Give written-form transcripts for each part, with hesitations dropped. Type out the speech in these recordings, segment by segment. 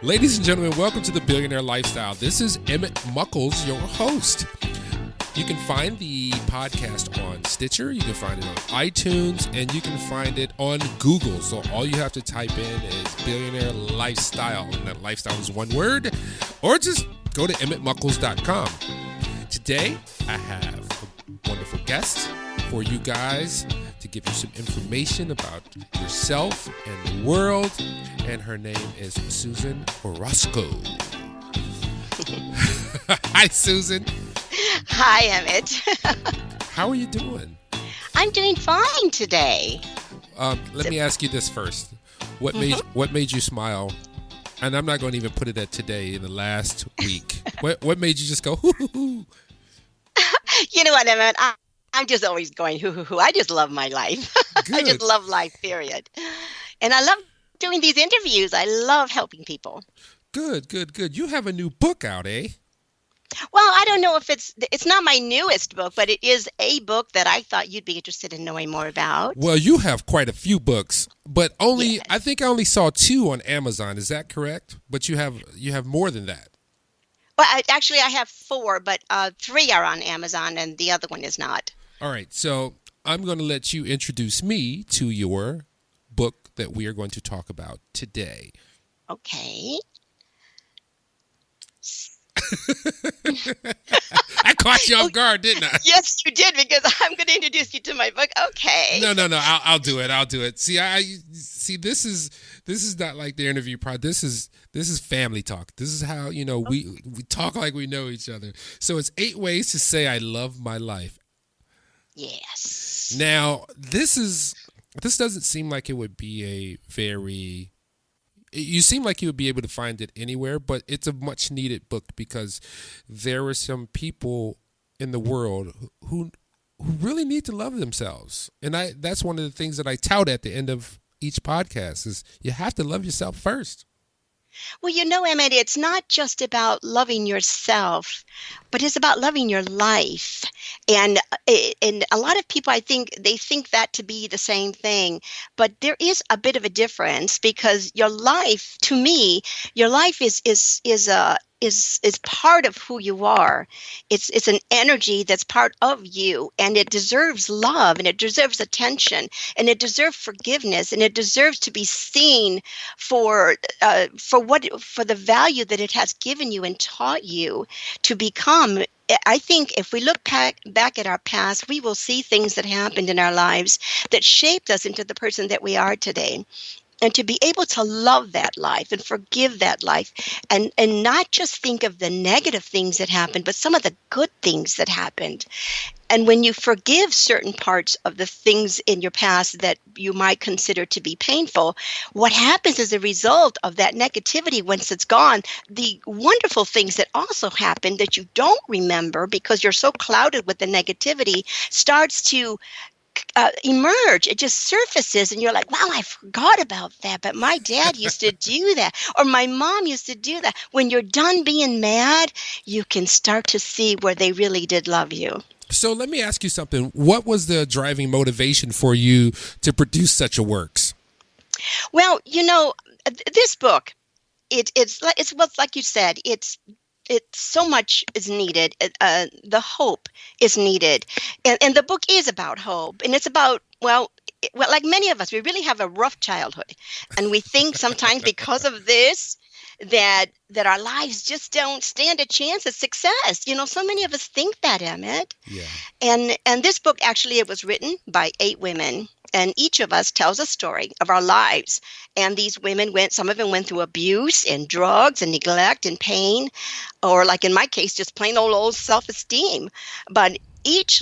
Ladies and gentlemen, welcome to the Billionaire Lifestyle. This is Emmett Muckles, your host. You can find the podcast on Stitcher, you can find it on iTunes, and you can find it on Google. So all you have to type in is Billionaire Lifestyle, and that lifestyle is one word, or just go to emmettmuckles.com. Today, I have a wonderful guest for you guys to give you some information about yourself and the world, and her name is Susan Orosco. Hi, Susan. Hi, Emmett. How are you doing? I'm doing fine today. Let me ask you this first. What made you smile? And I'm not going to even put it at today, in the last week. What made you just go, hoo, hoo, hoo? You know what, Emmett? I'm just always going, hoo, hoo, hoo. I just love my life. I just love life, period. And I love doing these interviews. I love helping people. Good. You have a new book out, eh? Well, I don't know if it's not my newest book, but it is a book that I thought you'd be interested in knowing more about. Well, you have quite a few books, but Yes. I think I only saw 2 on Amazon. Is that correct? But you have more than that. Well, I have 4, but 3 are on Amazon and the other one is not. All right, so I'm going to let you introduce me to your book that we are going to talk about today. Okay. I caught you off guard, didn't I? Yes, you did, because I'm going to introduce you to my book. Okay. No. I'll do it. See, this is not like the interview part. This is family talk. This is how we talk like we know each other. So it's 8 ways to say I love my life. Yes. Now this doesn't seem like it would be a very. You seem like you would be able to find it anywhere, but it's a much needed book because there are some people in the world who really need to love themselves. And that's one of the things that I tout at the end of each podcast is you have to love yourself first. Well, Emmett, it's not just about loving yourself, but it's about loving your life. And a lot of people, I think, they think that to be the same thing. But there is a bit of a difference because your life, to me, your life is part of who you are. It's an energy that's part of you, and it deserves love, and it deserves attention, and it deserves forgiveness, and it deserves to be seen for the value that it has given you and taught you to become. I think if we look back at our past, we will see things that happened in our lives that shaped us into the person that we are today. And to be able to love that life and forgive that life and not just think of the negative things that happened, but some of the good things that happened. And when you forgive certain parts of the things in your past that you might consider to be painful, what happens as a result of that negativity, once it's gone, the wonderful things that also happened that you don't remember because you're so clouded with the negativity starts to emerge. It just surfaces and you're like, wow, I forgot about that, but my dad used to do that, or my mom used to do that. When you're done being mad, you can start to see where they really did love you. So let me ask you something. What was the driving motivation for you to produce such a works? Well, this book, it's like you said, it's so much is needed. The hope is needed. And the book is about hope. And it's about, well, like many of us, we really have a rough childhood. And we think sometimes because of this, that our lives just don't stand a chance at success. So many of us think that, Emmett. Yeah. And this book, actually, it was written by 8 women. And each of us tells a story of our lives. And these women some of them went through abuse and drugs and neglect and pain, or like in my case, just plain old self-esteem. But each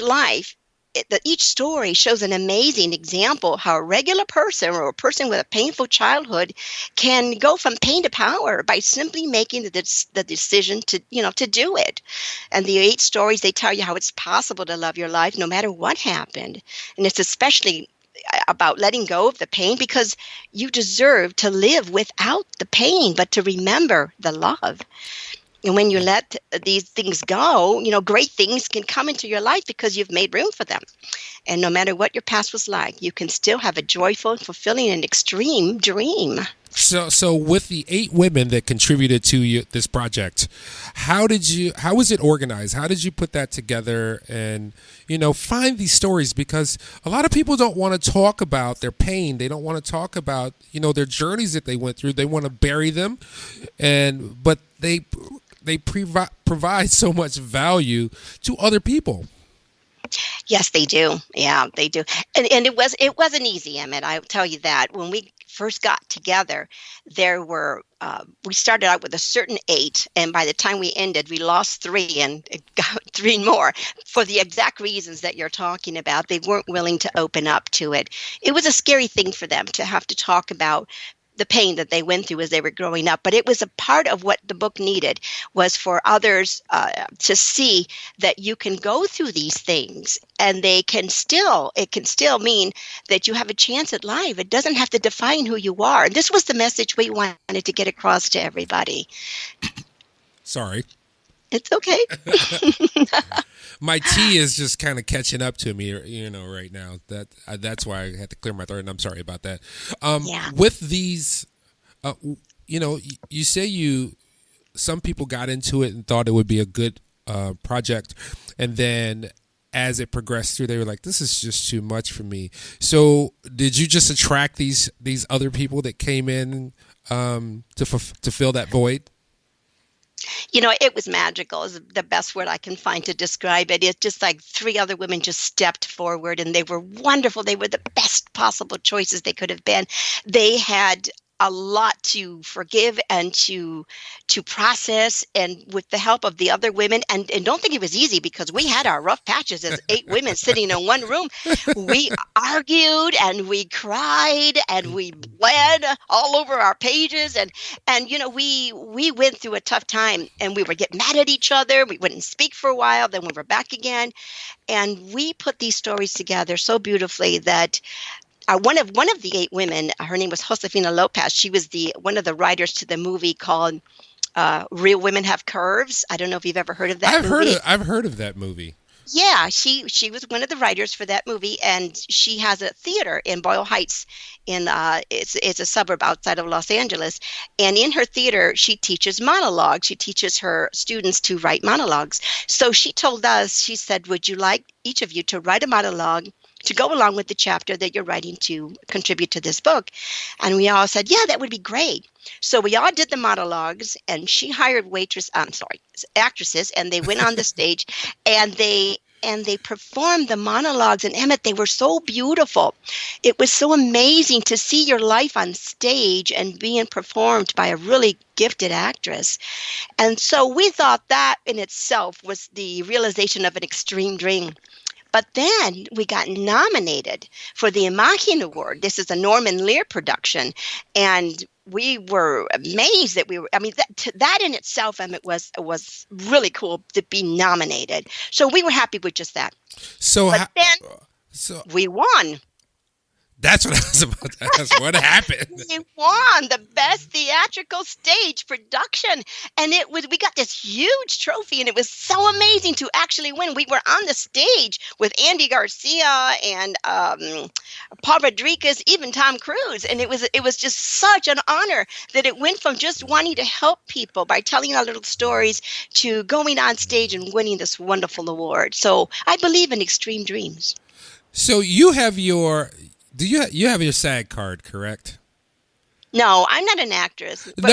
story shows an amazing example how a regular person or a person with a painful childhood can go from pain to power by simply making the decision to do it. And the 8 stories, they tell you how it's possible to love your life no matter what happened. And it's especially about letting go of the pain because you deserve to live without the pain, but to remember the love. And when you let these things go, great things can come into your life because you've made room for them. And no matter what your past was like, you can still have a joyful, fulfilling, and extreme dream. So with the 8 women that contributed to this project, how was it organized? How did you put that together and, find these stories? Because a lot of people don't want to talk about their pain. They don't want to talk about, their journeys that they went through. They want to bury them, but they provide so much value to other people. Yes, they do. Yeah, they do. And it wasn't easy, Emmett. I'll tell you that. When we first got together, we started out with a certain 8, and by the time we ended, we lost 3 and got 3 more for the exact reasons that you're talking about. They weren't willing to open up to it. It was a scary thing for them to have to talk about the pain that they went through as they were growing up. But it was a part of what the book needed, was for others to see that you can go through these things and it can still mean that you have a chance at life. It doesn't have to define who you are. And this was the message we wanted to get across to everybody. Sorry. It's okay. My tea is just kind of catching up to me, right now. That's why I had to clear my throat, and I'm sorry about that. Yeah. With these, you say some people got into it and thought it would be a good project, and then as it progressed through, they were like, "This is just too much for me." So, did you just attract these other people that came in to fill that void? It was magical is the best word I can find to describe it. It's just like 3 other women just stepped forward, and they were wonderful. They were the best possible choices they could have been. They had a lot to forgive and to process, and with the help of the other women, and don't think it was easy, because we had our rough patches as 8 women sitting in one room. We argued and we cried and we bled all over our pages, and we went through a tough time, and we would get mad at each other. We wouldn't speak for a while, then we were back again, and we put these stories together so beautifully that one of the 8 women, her name was Josefina Lopez. She was one of the writers to the movie called Real Women Have Curves. I don't know if you've ever heard of that movie. I've heard of that movie. Yeah, she was one of the writers for that movie, and she has a theater in Boyle Heights. It's a suburb outside of Los Angeles, and in her theater she teaches monologues. She teaches her students to write monologues. So she told us, she said, "Would you like each of you to write a monologue to go along with the chapter that you're writing to contribute to this book?" And we all said, "Yeah, that would be great." So we all did the monologues, and she hired actresses, and they went on the stage, and they performed the monologues. And Emmett, they were so beautiful. It was so amazing to see your life on stage and being performed by a really gifted actress. And so we thought that in itself was the realization of an extreme dream. But then we got nominated for the Imagine Award. This is a Norman Lear production, and we were amazed that that in itself, Emmett, was really cool to be nominated. So we were happy with just that. But then we won. That's what I was about to ask. What happened? We won the best theatrical stage production, and we got this huge trophy, and it was so amazing to actually win. We were on the stage with Andy Garcia and Paul Rodriguez, even Tom Cruise, and it was just such an honor that it went from just wanting to help people by telling our little stories to going on stage and winning this wonderful award. So I believe in extreme dreams. So you have you have your SAG card, correct? No, I'm not an actress. But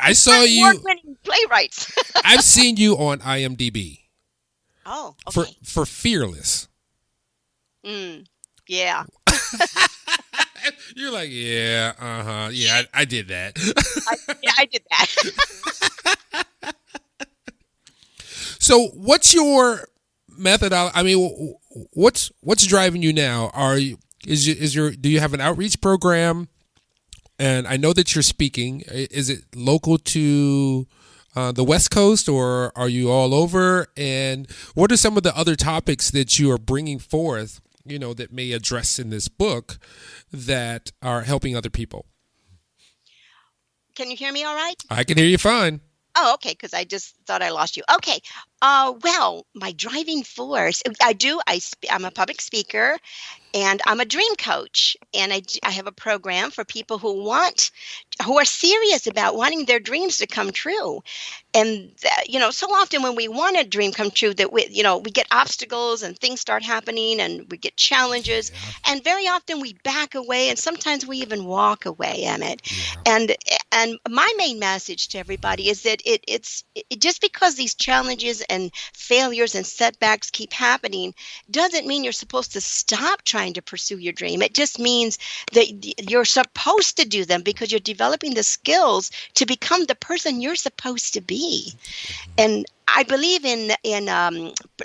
I saw you. Award-winning playwrights. I've seen you on IMDb. Oh, okay. For Fearless. Yeah. You're like, yeah, yeah, I did that. I did that. So, what's your method? I mean, what's driving you now? Do you have an outreach program? And I know that you're speaking. Is it local to the West Coast, or are you all over? And what are some of the other topics that you are bringing forth, that may address in this book that are helping other people? Can you hear me all right? I can hear you fine. Oh, okay, because I just thought I lost you. Okay. Well, my driving force, I'm a public speaker, and I'm a dream coach, and I have a program for people who are serious about wanting their dreams to come true. And so often when we want a dream come true, that we get obstacles and things start happening and we get challenges, Yeah. and very often we back away, and sometimes we even walk away, Emmett. Yeah. And my main message to everybody is that just because these challenges and failures and setbacks keep happening doesn't mean you're supposed to stop trying to pursue your dream. It just means that you're supposed to do them because you're developing the skills to become the person you're supposed to be. And I believe in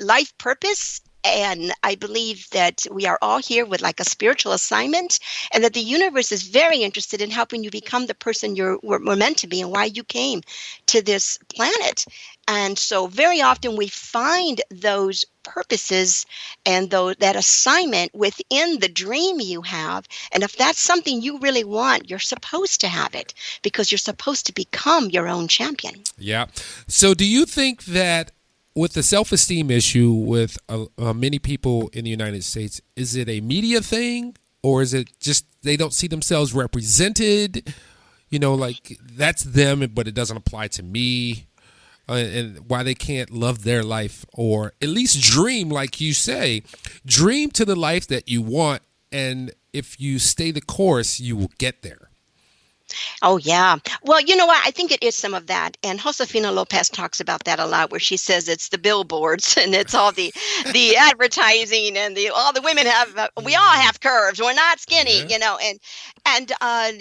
life purpose. And I believe that we are all here with like a spiritual assignment, and that the universe is very interested in helping you become the person we're meant to be and why you came to this planet. And so very often we find those purposes and that assignment within the dream you have. And if that's something you really want, you're supposed to have it because you're supposed to become your own champion. Yeah. So, do you think that with the self-esteem issue with many people in the United States, is it a media thing, or is it just they don't see themselves represented? Like that's them, but it doesn't apply to me. And why they can't love their life, or at least dream, like you say, dream to the life that you want. And if you stay the course, you will get there. Oh, yeah. Well, you know what? I think it is some of that. And Josefina Lopez talks about that a lot, where she says it's the billboards and it's all the advertising and all the women we all have curves. We're not skinny, Yeah.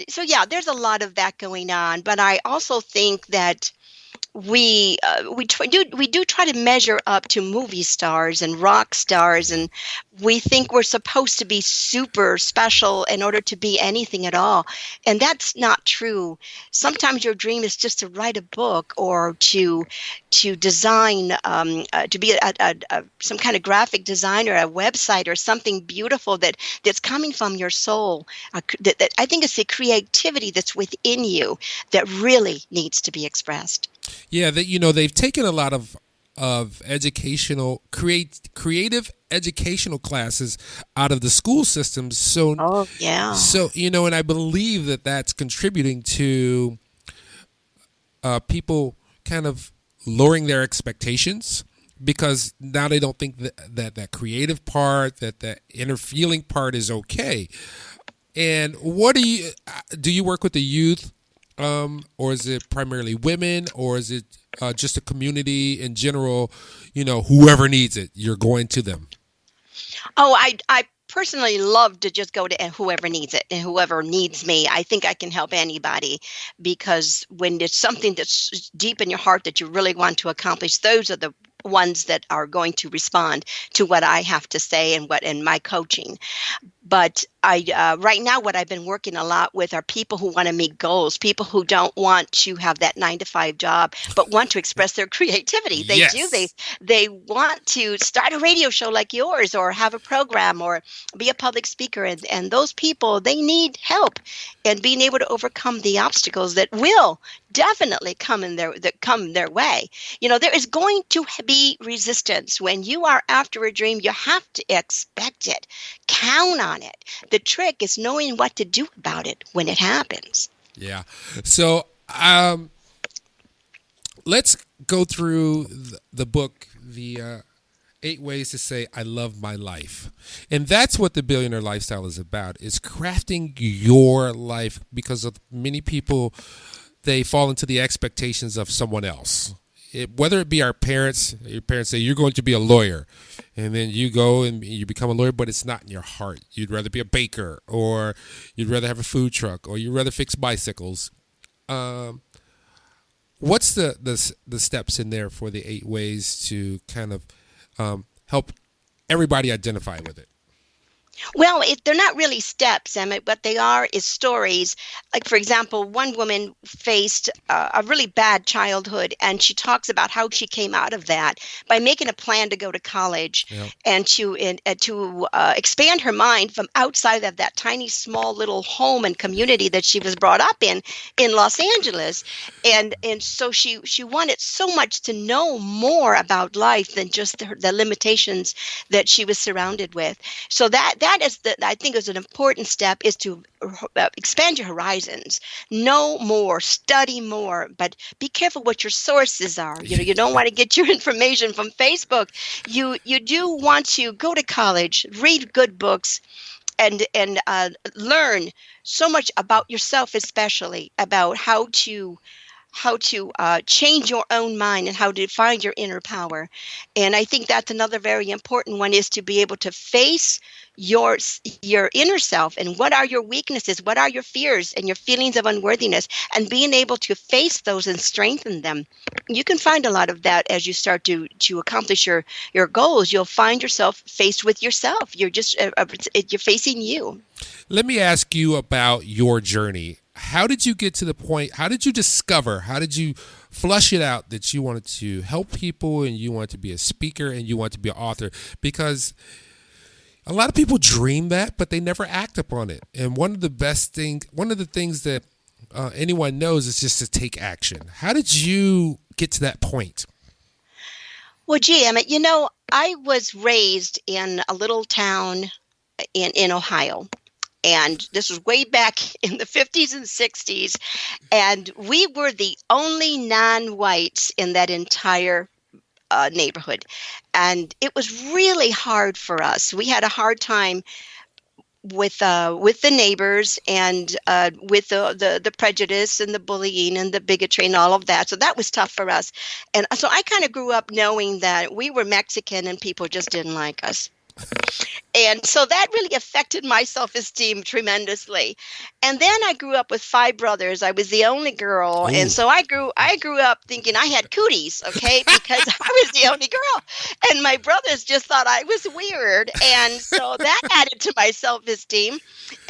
so yeah, there's a lot of that going on. But I also think that we do try to measure up to movie stars and rock stars, and we think we're supposed to be super special in order to be anything at all, and that's not true. Sometimes your dream is just to write a book, or to design, to be some kind of graphic designer, a website, or something beautiful that's coming from your soul. That I think it's the creativity that's within you that really needs to be expressed. Yeah, that they've taken a lot of educational creative educational classes out of the school systems. Oh, yeah. And I believe that that's contributing to people kind of lowering their expectations, because now they don't think that creative part, that inner feeling part is okay. And what do you work with the youth, or is it primarily women, or is it just a community in general? Whoever needs it, you're going to them. Oh, I personally love to just go to whoever needs it, and whoever needs me. I think I can help anybody, because when there's something that's deep in your heart that you really want to accomplish, those are the ones that are going to respond to what I have to say and what in my coaching. But right now, what I've been working a lot with are people who want to meet goals, people who don't want to have that 9-to-5 job, but want to express their creativity. They Yes. do. They want to start a radio show like yours, or have a program, or be a public speaker. And those people, they need help in being able to overcome the obstacles that will definitely come their way. There is going to be resistance when you are after a dream. You have to expect it. Count on it. The trick is knowing what to do about it when it happens. Yeah. So let's go through the book, the 8 Ways to Say I Love My Life. And that's what the Billionaire Lifestyle is about, is crafting your life, because of many people, they fall into the expectations of someone else. Whether it be your parents say you're going to be a lawyer, and then you go and you become a lawyer, but it's not in your heart. You'd rather be a baker, or you'd rather have a food truck, or you'd rather fix bicycles. What's the steps in there for the 8 ways to kind of help everybody identify with it? Well, they're not really steps, Emmett. What they are is stories. Like, for example, one woman faced a really bad childhood, and she talks about how she came out of that by making a plan to go to college Yeah. and to expand her mind from outside of that tiny, small little home and community that she was brought up in Los Angeles. And so she wanted so much to know more about life than just the limitations that she was surrounded with. So that is I think is an important step, is to expand your horizons, know more, study more, but be careful what your sources are. You don't want to get your information from Facebook. You do want to go to college, read good books, and learn so much about yourself, especially about how to change your own mind and how to find your inner power. And I think that's another very important one, is to be able to face your inner self, and what are your weaknesses, what are your fears and your feelings of unworthiness, and being able to face those and strengthen them. You can find a lot of that as you start to accomplish your goals. You'll find yourself faced with yourself. You're facing you. Let me ask you about your journey. How did you get to the point? How did you discover? How did you flush it out that you wanted to help people and you wanted to be a speaker and you wanted to be an author? Because a lot of people dream that, but they never act upon it. And one of the things that anyone knows is just to take action. How did you get to that point? Well, gee, Emmett, I was raised in a little town in Ohio. And this was way back in the 50s and 60s. And we were the only non-whites in that entire neighborhood. And it was really hard for us. We had a hard time with the neighbors, and with the prejudice and the bullying and the bigotry and all of that. So that was tough for us. And so I kind of grew up knowing that we were Mexican and people just didn't like us. And so that really affected my self-esteem tremendously. And then I grew up with five brothers. I was the only girl. Ooh. And so I grew up thinking I had cooties, okay, because I was the only girl. And my brothers just thought I was weird. And so that added to my self-esteem.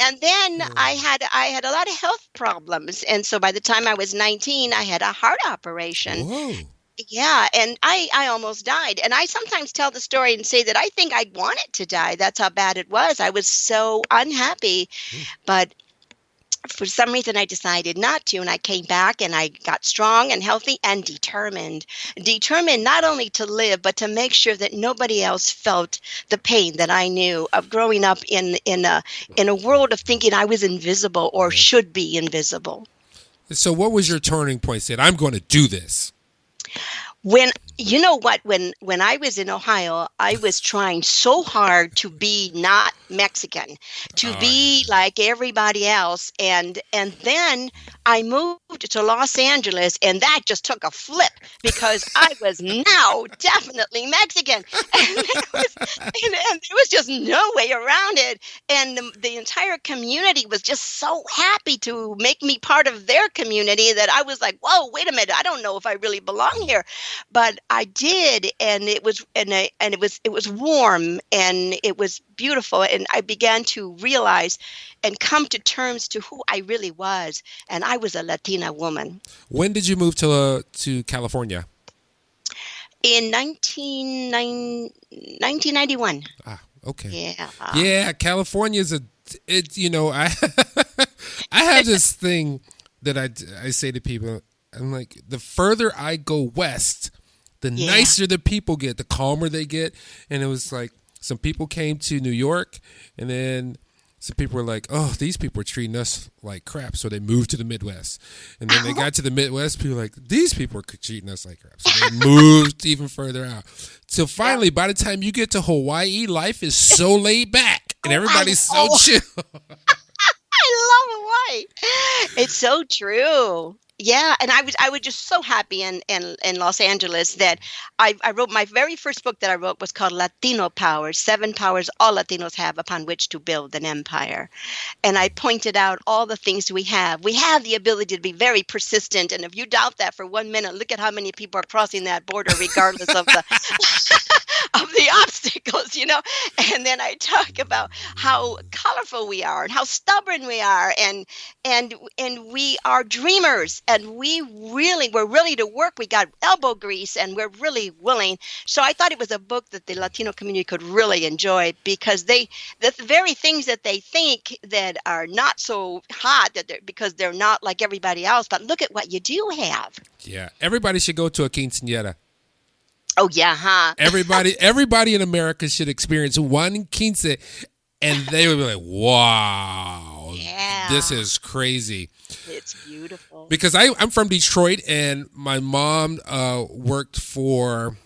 And then I had a lot of health problems. And so by the time I was 19, I had a heart operation. Whoa. Yeah, and I almost died. And I sometimes tell the story and say that I think I wanted to die. That's how bad it was. I was so unhappy. But for some reason, I decided not to. And I came back and I got strong and healthy and determined. Determined not only to live, but to make sure that nobody else felt the pain that I knew of growing up in a world of thinking I was invisible or should be invisible. So what was your turning point? Said, I'm going to do this. When you know what, when I was in Ohio, I was trying so hard to be not Mexican, to be like everybody else, and then I moved to Los Angeles, and that just took a flip because I was now definitely Mexican, and there was just no way around it. And the entire community was just so happy to make me part of their community that I was like, whoa, wait a minute, I don't know if I really belong here. But I did, and it was warm, and it was beautiful, and I began to realize and come to terms to who I really was, and I was a Latina woman. When did you move to California? In 1991. Ah, okay. Yeah. Yeah, California is I I have this thing that I say to people. I'm like, the further I go west, the nicer the people get, the calmer they get. And it was like some people came to New York, and then some people were like, oh, these people are treating us like crap. So they moved to the Midwest. And then they got to the Midwest, people were like, these people are treating us like crap. So they moved even further out. So finally, by the time you get to Hawaii, life is so laid back and everybody's so chill. I love Hawaii. It's so true. Yeah, and I was just so happy in Los Angeles that I wrote my very first book that I wrote was called Latino Powers, 7 powers all Latinos have upon which to build an empire. And I pointed out all the things we have. We have the ability to be very persistent, and if you doubt that for 1 minute, look at how many people are crossing that border regardless of the of the obstacles, and then I talk about how colorful we are and how stubborn we are, and we are dreamers, and we're really to work. We got elbow grease, and we're really willing. So I thought it was a book that the Latino community could really enjoy, because the very things that they think that are not so hot, because they're not like everybody else, but look at what you do have. Yeah, everybody should go to a quinceañera. Oh yeah, huh? Everybody in America should experience one quince, and they would be like, "Wow, Yeah, this is crazy." it's beautiful. Because I'm from Detroit, and my mom worked for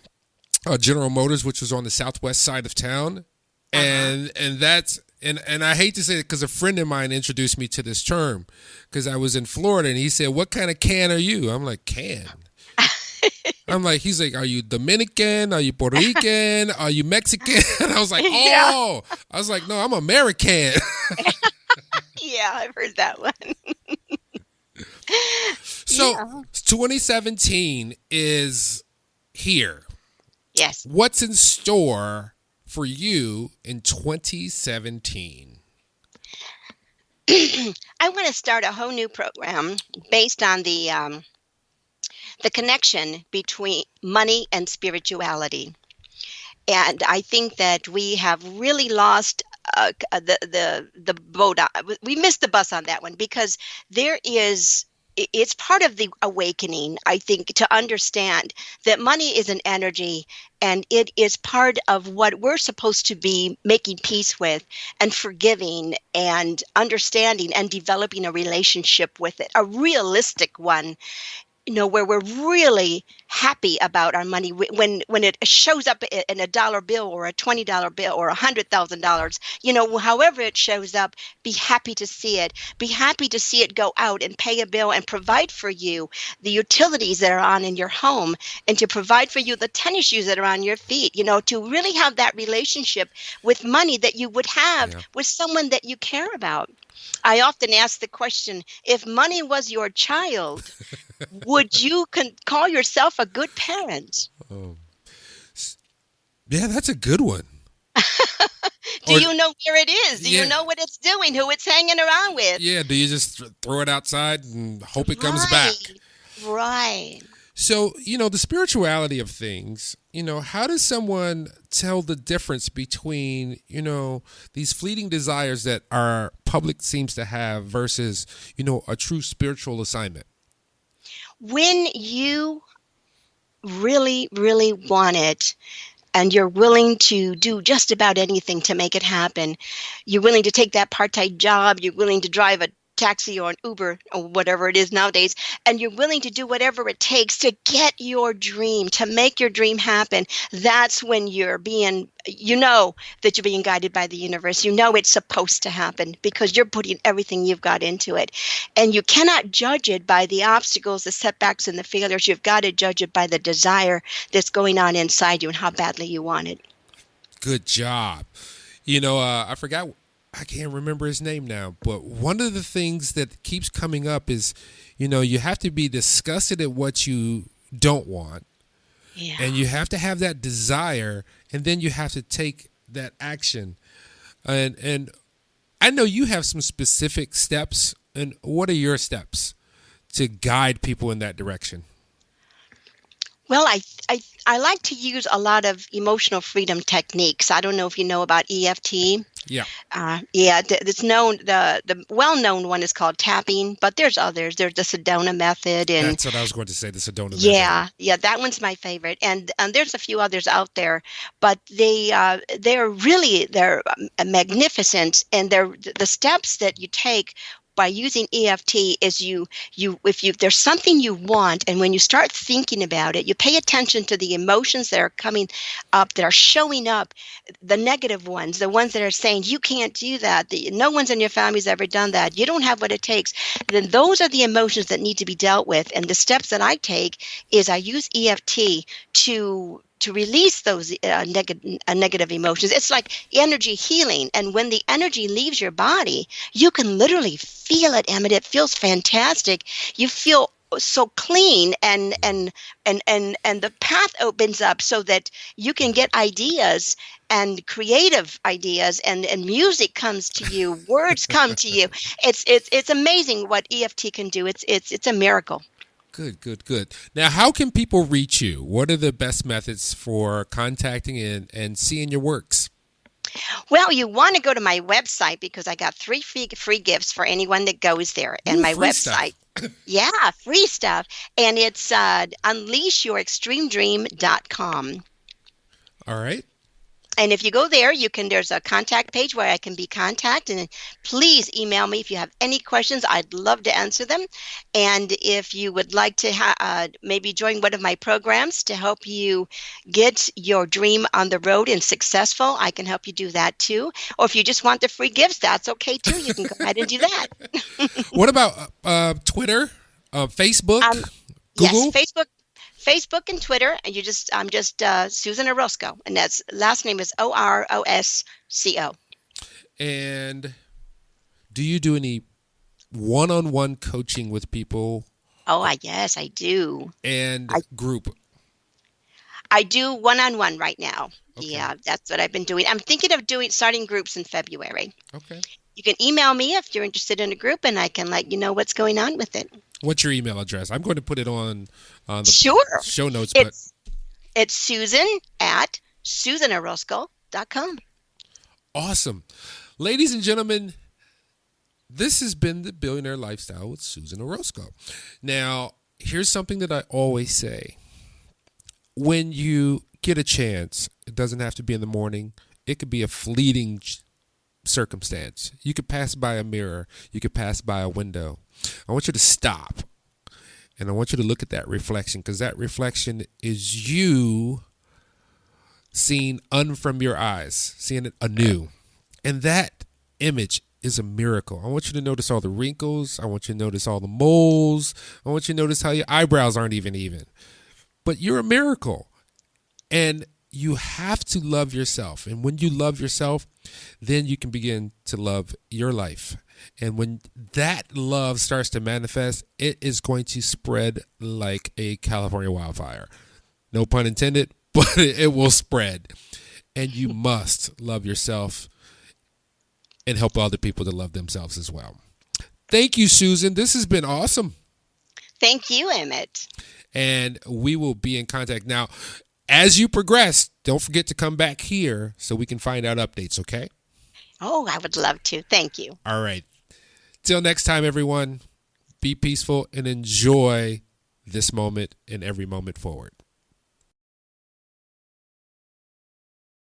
General Motors, which was on the southwest side of town, and that's and I hate to say it because a friend of mine introduced me to this term, because I was in Florida, and he said, "What kind of can are you?" I'm like, "Can." He's like, "Are you Dominican? Are you Puerto Rican? Are you Mexican?" And I was like, "Oh," I was like, "No, I'm American." Yeah, I've heard that one. So 2017 is here. Yes. What's in store for you in 2017? I want to start a whole new program based on the connection between money and spirituality. And I think that we have really lost the boat. We missed the bus on that one, because it's part of the awakening, I think, to understand that money is an energy, and it is part of what we're supposed to be making peace with and forgiving and understanding and developing a relationship with it, a realistic one, where we're really happy about our money. When it shows up in a dollar bill or a $20 bill or $100,000, however it shows up, be happy to see it. Be happy to see it go out and pay a bill and provide for you the utilities that are on in your home, and to provide for you the tennis shoes that are on your feet, to really have that relationship with money that you would have with someone that you care about. I often ask the question, if money was your child, would you call yourself a good parent? Yeah, that's a good one. Do you know where it is? Do you know what it's doing, who it's hanging around with? Yeah, do you just throw it outside and hope it comes back? Right. So, the spirituality of things, how does someone tell the difference between, these fleeting desires that our public seems to have versus, a true spiritual assignment? When you really, really want it, and you're willing to do just about anything to make it happen, you're willing to take that part-time job, you're willing to drive a taxi or an Uber or whatever it is nowadays, and you're willing to do whatever it takes to get your dream, to make your dream happen, that's when you're being, that you're being guided by the universe. It's supposed to happen, because you're putting everything you've got into it. And you cannot judge it by the obstacles, the setbacks, and the failures. You've got to judge it by the desire that's going on inside you and how badly you want it. Good job. I can't remember his name now, but one of the things that keeps coming up is, you have to be disgusted at what you don't want. Yeah. And you have to have that desire, and then you have to take that action. And I know you have some specific steps, and what are your steps to guide people in that direction? Well, I like to use a lot of emotional freedom techniques. I don't know if you know about EFT. Yeah. It's known. The well-known one is called tapping, but there's others. There's the Sedona method, and that's what I was going to say. The Sedona method. Yeah, that one's my favorite, and there's a few others out there, but they're magnificent, and they're the steps that you take by using EFT is if there's something you want, and when you start thinking about it, you pay attention to the emotions that are coming up, that are showing up, the negative ones, the ones that are saying, you can't do that, no one's in your family's ever done that, you don't have what it takes, then those are the emotions that need to be dealt with. And the steps that I take is I use EFT to release those negative emotions. It's like energy healing. And when the energy leaves your body, you can literally feel it, Emmett. It feels fantastic. You feel so clean, and the path opens up so that you can get ideas and creative ideas, and music comes to you, words come to you. It's amazing what EFT can do. It's a miracle. Good, good, good. Now, how can people reach you? What are the best methods for contacting and seeing your works? Well, you want to go to my website, because I got three free gifts for anyone that goes there. And Ooh, my free website, stuff. yeah, free stuff. And it's unleashyourextremedream.com. All right. And if you go there, there's a contact page where I can be contacted. And please email me if you have any questions. I'd love to answer them. And if you would like to maybe join one of my programs to help you get your dream on the road and successful, I can help you do that too. Or if you just want the free gifts, that's okay too. You can go ahead and do that. What about Twitter, Facebook, Google? Yes, Facebook and Twitter, and I'm just Susan Orosco, and that's last name is Orosco. And do you do any one-on-one coaching with people? Yes, I do. And group? I do one-on-one right now. Okay. Yeah, that's what I've been doing. I'm thinking of starting groups in February. Okay. You can email me if you're interested in a group, and I can let you know what's going on with it. What's your email address? I'm going to put it on the show notes. It's Susan@SusanOrosco.com. Awesome. Ladies and gentlemen, this has been the Billionaire Lifestyle with Susan Orosco. Now, here's something that I always say. When you get a chance, it doesn't have to be in the morning. It could be a fleeting circumstance. You could pass by a mirror. You could pass by a window. I want you to stop, and I want you to look at that reflection, because that reflection is you seeing from your eyes, seeing it anew. And that image is a miracle. I want you to notice all the wrinkles. I want you to notice all the moles. I want you to notice how your eyebrows aren't even. But you're a miracle. And you have to love yourself. And when you love yourself, then you can begin to love your life. And when that love starts to manifest, it is going to spread like a California wildfire. No pun intended, but it will spread. And you must love yourself and help other people to love themselves as well. Thank you, Susan. This has been awesome. Thank you, Emmett. And we will be in contact. Now, as you progress, don't forget to come back here so we can find out updates, okay? Oh, I would love to. Thank you. All right. Till next time, everyone, be peaceful and enjoy this moment and every moment forward.